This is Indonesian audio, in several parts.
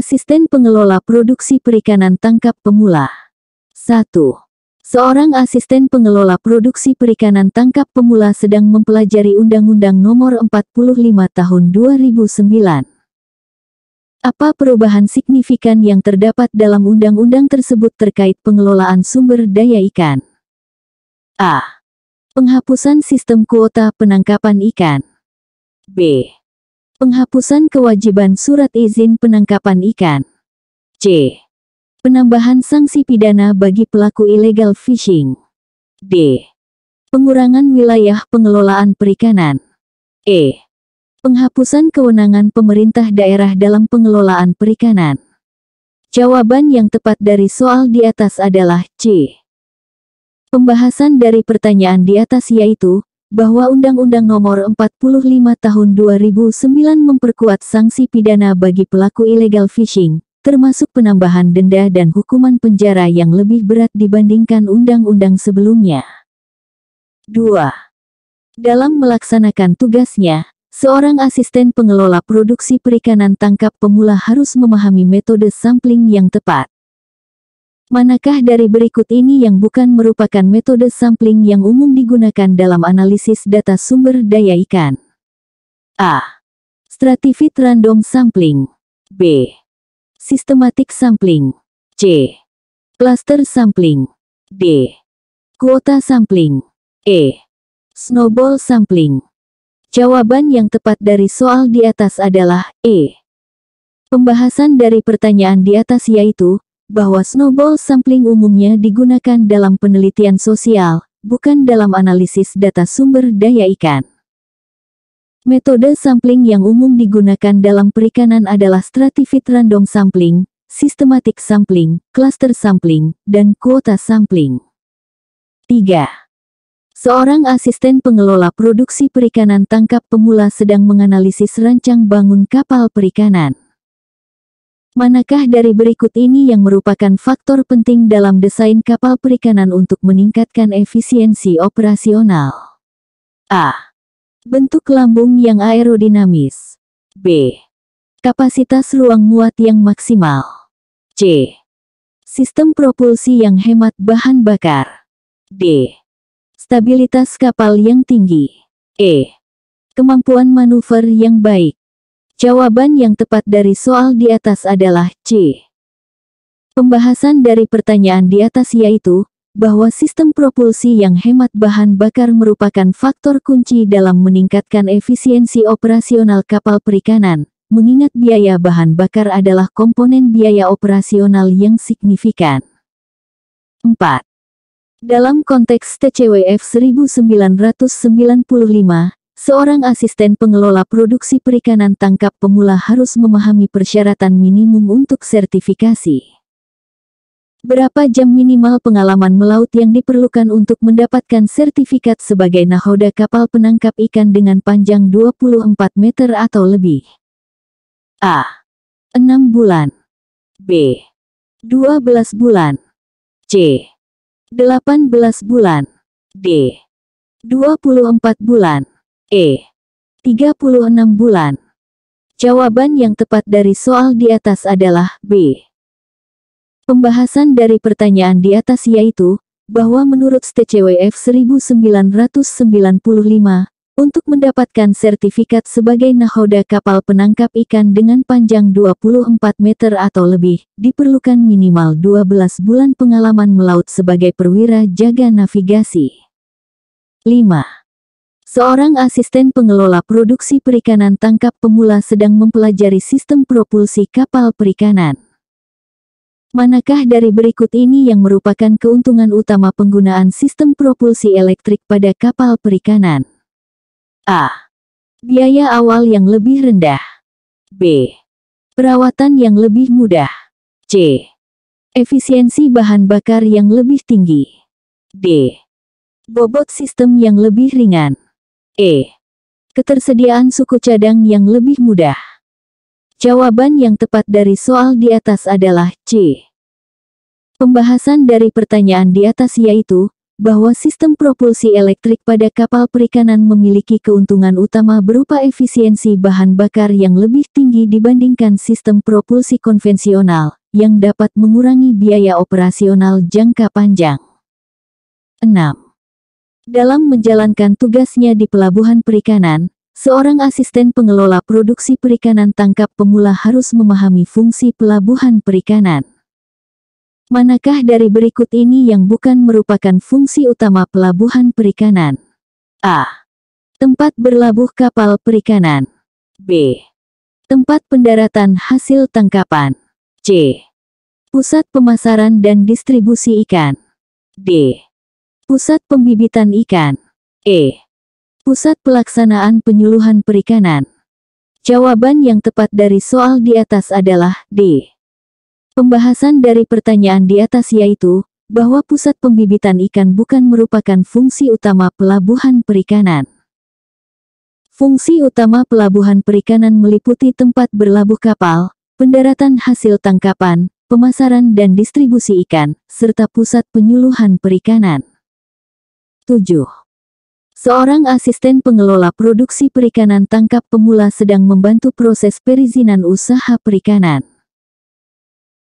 Asisten pengelola produksi perikanan tangkap pemula. 1. Seorang asisten pengelola produksi perikanan tangkap pemula sedang mempelajari Undang-Undang Nomor 45 Tahun 2009. Apa perubahan signifikan yang terdapat dalam undang-undang tersebut terkait pengelolaan sumber daya ikan? A. Penghapusan sistem kuota penangkapan ikan. B. Penghapusan kewajiban surat izin penangkapan ikan. C. Penambahan sanksi pidana bagi pelaku illegal fishing. D. Pengurangan wilayah pengelolaan perikanan. E. Penghapusan kewenangan pemerintah daerah dalam pengelolaan perikanan. Jawaban yang tepat dari soal di atas adalah C. Pembahasan dari pertanyaan di atas yaitu, bahwa Undang-Undang Nomor 45 Tahun 2009 memperkuat sanksi pidana bagi pelaku illegal fishing, termasuk penambahan denda dan hukuman penjara yang lebih berat dibandingkan undang-undang sebelumnya. 2. Dalam melaksanakan tugasnya, seorang asisten pengelola produksi perikanan tangkap pemula harus memahami metode sampling yang tepat. Manakah dari berikut ini yang bukan merupakan metode sampling yang umum digunakan dalam analisis data sumber daya ikan? A. Stratified random sampling. B. Systematic sampling. C. Cluster sampling. D. Kuota sampling. E. Snowball sampling. Jawaban yang tepat dari soal di atas adalah E. Pembahasan dari pertanyaan di atas yaitu, bahwa snowball sampling umumnya digunakan dalam penelitian sosial, bukan dalam analisis data sumber daya ikan. Metode sampling yang umum digunakan dalam perikanan adalah stratified random sampling, systematic sampling, cluster sampling, dan kuota sampling. 3. Seorang asisten pengelola produksi perikanan tangkap pemula sedang menganalisis rancang bangun kapal perikanan. Manakah dari berikut ini yang merupakan faktor penting dalam desain kapal perikanan untuk meningkatkan efisiensi operasional? A. Bentuk lambung yang aerodinamis. B. Kapasitas ruang muat yang maksimal. C. Sistem propulsi yang hemat bahan bakar. D. Stabilitas kapal yang tinggi. E. Kemampuan manuver yang baik. Jawaban yang tepat dari soal di atas adalah C. Pembahasan dari pertanyaan di atas yaitu, bahwa sistem propulsi yang hemat bahan bakar merupakan faktor kunci dalam meningkatkan efisiensi operasional kapal perikanan, mengingat biaya bahan bakar adalah komponen biaya operasional yang signifikan. 4. Dalam konteks TCWF 1995, seorang asisten pengelola produksi perikanan tangkap pemula harus memahami persyaratan minimum untuk sertifikasi. Berapa jam minimal pengalaman melaut yang diperlukan untuk mendapatkan sertifikat sebagai nahoda kapal penangkap ikan dengan panjang 24 meter atau lebih? A. 6 bulan. B. 12 bulan. C. 18 bulan. D. 24 bulan. E. 36 bulan. Jawaban yang tepat dari soal di atas adalah B. Pembahasan dari pertanyaan di atas yaitu, bahwa menurut TCWF 1995, untuk mendapatkan sertifikat sebagai nahoda kapal penangkap ikan dengan panjang 24 meter atau lebih, diperlukan minimal 12 bulan pengalaman melaut sebagai perwira jaga navigasi. 5. Seorang asisten pengelola produksi perikanan tangkap pemula sedang mempelajari sistem propulsi kapal perikanan. Manakah dari berikut ini yang merupakan keuntungan utama penggunaan sistem propulsi elektrik pada kapal perikanan? A. Biaya awal yang lebih rendah. B. Perawatan yang lebih mudah. C. Efisiensi bahan bakar yang lebih tinggi. D. Bobot sistem yang lebih ringan. E. Ketersediaan suku cadang yang lebih mudah. Jawaban yang tepat dari soal di atas adalah C. Pembahasan dari pertanyaan di atas yaitu, bahwa sistem propulsi elektrik pada kapal perikanan memiliki keuntungan utama berupa efisiensi bahan bakar yang lebih tinggi dibandingkan sistem propulsi konvensional, yang dapat mengurangi biaya operasional jangka panjang. 6. Dalam menjalankan tugasnya di pelabuhan perikanan, seorang asisten pengelola produksi perikanan tangkap pemula harus memahami fungsi pelabuhan perikanan. Manakah dari berikut ini yang bukan merupakan fungsi utama pelabuhan perikanan? A. Tempat berlabuh kapal perikanan. B. Tempat pendaratan hasil tangkapan. C. Pusat pemasaran dan distribusi ikan. D. Pusat pembibitan ikan. E. Pusat pelaksanaan penyuluhan perikanan. Jawaban yang tepat dari soal di atas adalah D. Pembahasan dari pertanyaan di atas yaitu, bahwa pusat pembibitan ikan bukan merupakan fungsi utama pelabuhan perikanan. Fungsi utama pelabuhan perikanan meliputi tempat berlabuh kapal, pendaratan hasil tangkapan, pemasaran dan distribusi ikan, serta pusat penyuluhan perikanan. 7. Seorang asisten pengelola produksi perikanan tangkap pemula sedang membantu proses perizinan usaha perikanan.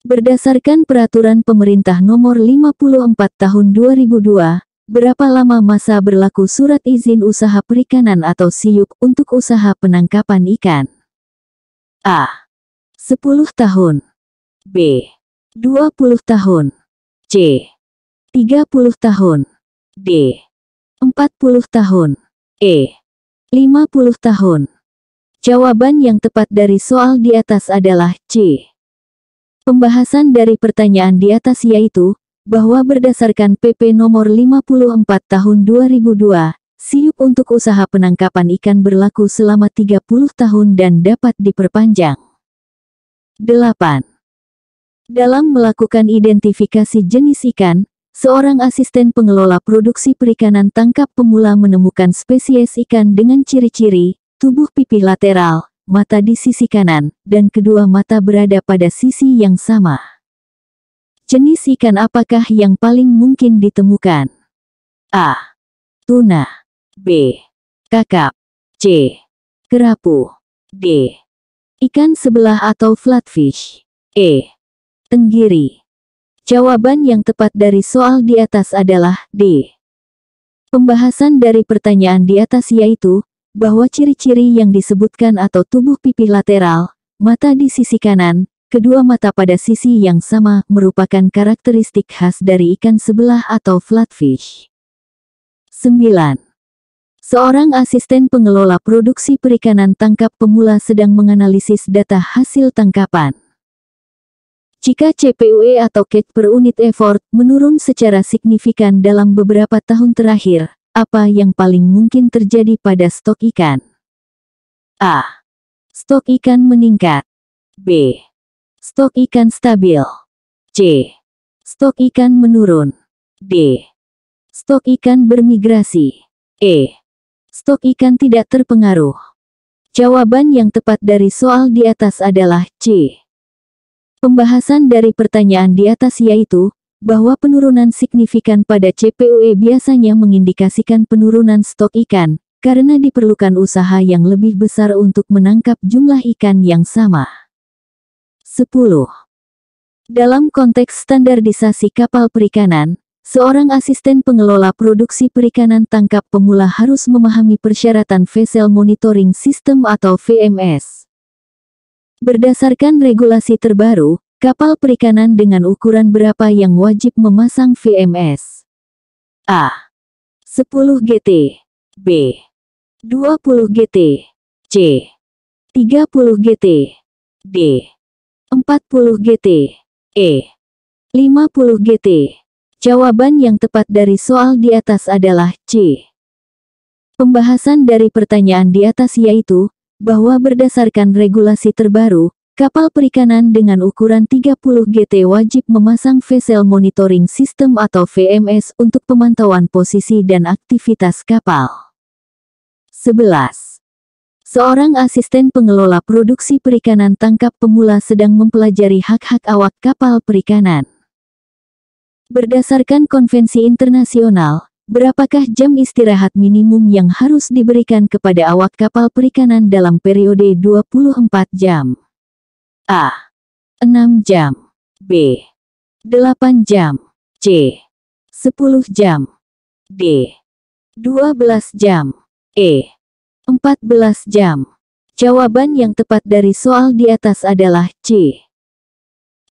Berdasarkan Peraturan Pemerintah Nomor 54 Tahun 2002, berapa lama masa berlaku Surat Izin Usaha Perikanan atau SIUP untuk usaha penangkapan ikan? A. 10 tahun. B. 20 tahun. C. 30 tahun. D. 40 tahun. E. 50 tahun. Jawaban yang tepat dari soal di atas adalah C. Pembahasan dari pertanyaan di atas yaitu, bahwa berdasarkan PP nomor 54 tahun 2002, SIUP untuk usaha penangkapan ikan berlaku selama 30 tahun dan dapat diperpanjang. 8. Dalam melakukan identifikasi jenis ikan, seorang asisten pengelola produksi perikanan tangkap pemula menemukan spesies ikan dengan ciri-ciri, tubuh pipih lateral, mata di sisi kanan, dan kedua mata berada pada sisi yang sama. Jenis ikan apakah yang paling mungkin ditemukan? A. Tuna. B. Kakap. C. Kerapu. D. Ikan sebelah atau flatfish. E. Tenggiri. Jawaban yang tepat dari soal di atas adalah D. Pembahasan dari pertanyaan di atas yaitu, bahwa ciri-ciri yang disebutkan atau tubuh pipih lateral, mata di sisi kanan, kedua mata pada sisi yang sama merupakan karakteristik khas dari ikan sebelah atau flatfish. 9. Seorang asisten pengelola produksi perikanan tangkap pemula sedang menganalisis data hasil tangkapan. Jika CPUE atau CAC per unit effort menurun secara signifikan dalam beberapa tahun terakhir, apa yang paling mungkin terjadi pada stok ikan? A. Stok ikan meningkat. B. Stok ikan stabil. C. Stok ikan menurun. D. Stok ikan bermigrasi. E. Stok ikan tidak terpengaruh. Jawaban yang tepat dari soal di atas adalah C. Pembahasan dari pertanyaan di atas yaitu, bahwa penurunan signifikan pada CPUE biasanya mengindikasikan penurunan stok ikan, karena diperlukan usaha yang lebih besar untuk menangkap jumlah ikan yang sama. 10. Dalam konteks standarisasi kapal perikanan, seorang asisten pengelola produksi perikanan tangkap pemula harus memahami persyaratan Vessel Monitoring System atau VMS. Berdasarkan regulasi terbaru, kapal perikanan dengan ukuran berapa yang wajib memasang VMS? A. 10 GT. B. 20 GT. C. 30 GT. D. 40 GT. E. 50 GT. Jawaban yang tepat dari soal di atas adalah C. Pembahasan dari pertanyaan di atas yaitu, bahwa berdasarkan regulasi terbaru, kapal perikanan dengan ukuran 30 GT wajib memasang Vessel Monitoring System atau VMS untuk pemantauan posisi dan aktivitas kapal. 11. Seorang asisten pengelola produksi perikanan tangkap pemula sedang mempelajari hak-hak awak kapal perikanan. Berdasarkan konvensi internasional, Berapakah jam istirahat minimum yang harus diberikan kepada awak kapal perikanan dalam periode 24 jam? A. 6 jam. B. 8 jam. C. 10 jam. D. 12 jam. E. 14 jam. Jawaban yang tepat dari soal di atas adalah C.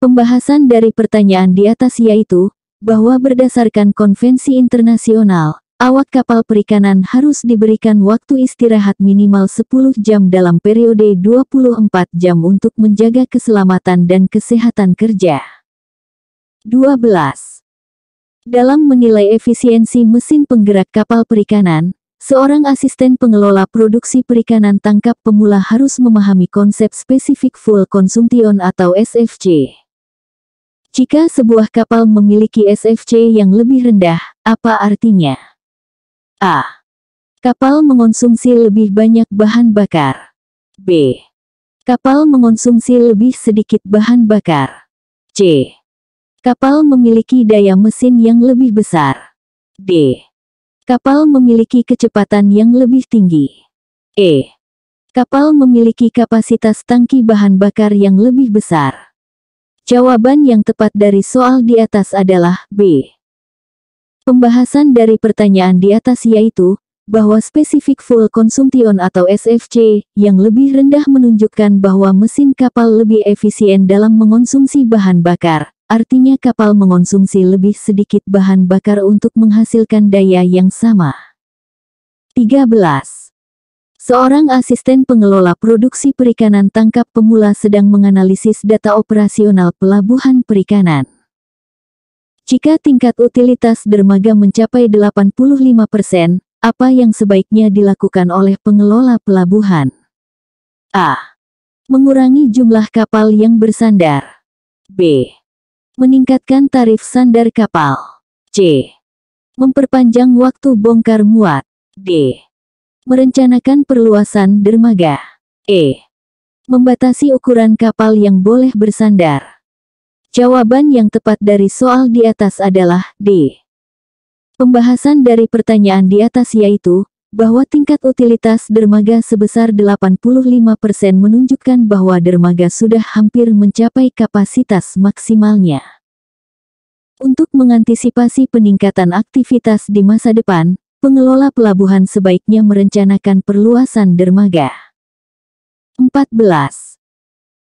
Pembahasan dari pertanyaan di atas yaitu, bahwa berdasarkan konvensi internasional, awak kapal perikanan harus diberikan waktu istirahat minimal 10 jam dalam periode 24 jam untuk menjaga keselamatan dan kesehatan kerja. 12. Dalam menilai efisiensi mesin penggerak kapal perikanan, seorang asisten pengelola produksi perikanan tangkap pemula harus memahami konsep spesifik fuel consumption atau SFC. Jika sebuah kapal memiliki SFC yang lebih rendah, apa artinya? A. Kapal mengonsumsi lebih banyak bahan bakar. B. Kapal mengonsumsi lebih sedikit bahan bakar. C. Kapal memiliki daya mesin yang lebih besar. D. Kapal memiliki kecepatan yang lebih tinggi. E. Kapal memiliki kapasitas tangki bahan bakar yang lebih besar. Jawaban yang tepat dari soal di atas adalah B. Pembahasan dari pertanyaan di atas yaitu, bahwa spesifik fuel consumption atau SFC yang lebih rendah menunjukkan bahwa mesin kapal lebih efisien dalam mengonsumsi bahan bakar, artinya kapal mengonsumsi lebih sedikit bahan bakar untuk menghasilkan daya yang sama. 13. Seorang asisten pengelola produksi perikanan tangkap pemula sedang menganalisis data operasional pelabuhan perikanan. Jika tingkat utilitas dermaga mencapai 85%, apa yang sebaiknya dilakukan oleh pengelola pelabuhan? A. Mengurangi jumlah kapal yang bersandar. B. Meningkatkan tarif sandar kapal. C. Memperpanjang waktu bongkar muat. D. Merencanakan perluasan dermaga. E. Membatasi ukuran kapal yang boleh bersandar. Jawaban yang tepat dari soal di atas adalah D. Pembahasan dari pertanyaan di atas yaitu, bahwa tingkat utilitas dermaga sebesar 85% menunjukkan bahwa dermaga sudah hampir mencapai kapasitas maksimalnya. Untuk mengantisipasi peningkatan aktivitas di masa depan, pengelola pelabuhan sebaiknya merencanakan perluasan dermaga. 14.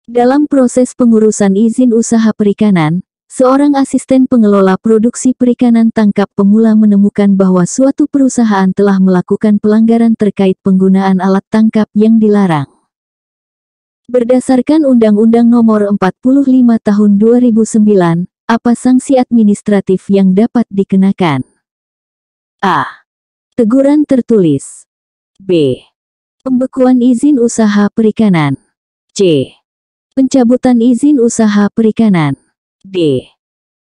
Dalam proses pengurusan izin usaha perikanan, seorang asisten pengelola produksi perikanan tangkap pemula menemukan bahwa suatu perusahaan telah melakukan pelanggaran terkait penggunaan alat tangkap yang dilarang. Berdasarkan Undang-Undang Nomor 45 Tahun 2009, apa sanksi administratif yang dapat dikenakan? A. Teguran tertulis. B. Pembekuan izin usaha perikanan. C. Pencabutan izin usaha perikanan. D.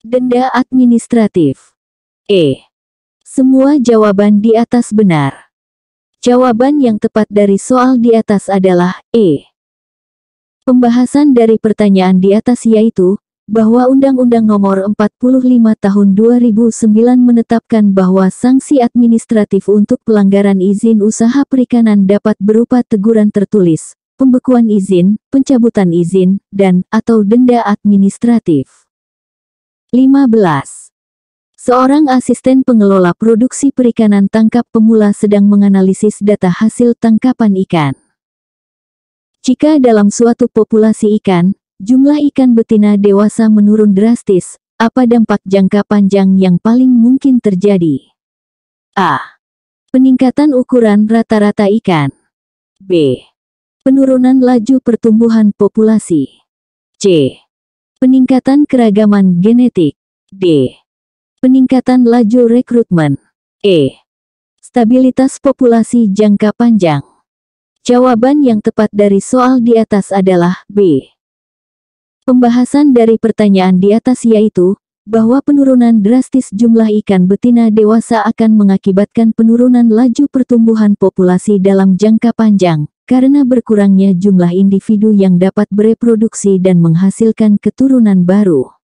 Denda administratif. E. Semua jawaban di atas benar. Jawaban yang tepat dari soal di atas adalah E. Pembahasan dari pertanyaan di atas yaitu, bahwa Undang-Undang Nomor 45 Tahun 2009 menetapkan bahwa sanksi administratif untuk pelanggaran izin usaha perikanan dapat berupa teguran tertulis, pembekuan izin, pencabutan izin, dan/atau denda administratif. 15. Seorang asisten pengelola produksi perikanan tangkap pemula sedang menganalisis data hasil tangkapan ikan. Jika dalam suatu populasi ikan, jumlah ikan betina dewasa menurun drastis, apa dampak jangka panjang yang paling mungkin terjadi? A. Peningkatan ukuran rata-rata ikan. B. Penurunan laju pertumbuhan populasi. C. Peningkatan keragaman genetik. D. Peningkatan laju rekrutmen. E. Stabilitas populasi jangka panjang. Jawaban yang tepat dari soal di atas adalah B. Pembahasan dari pertanyaan di atas yaitu, bahwa penurunan drastis jumlah ikan betina dewasa akan mengakibatkan penurunan laju pertumbuhan populasi dalam jangka panjang, karena berkurangnya jumlah individu yang dapat bereproduksi dan menghasilkan keturunan baru.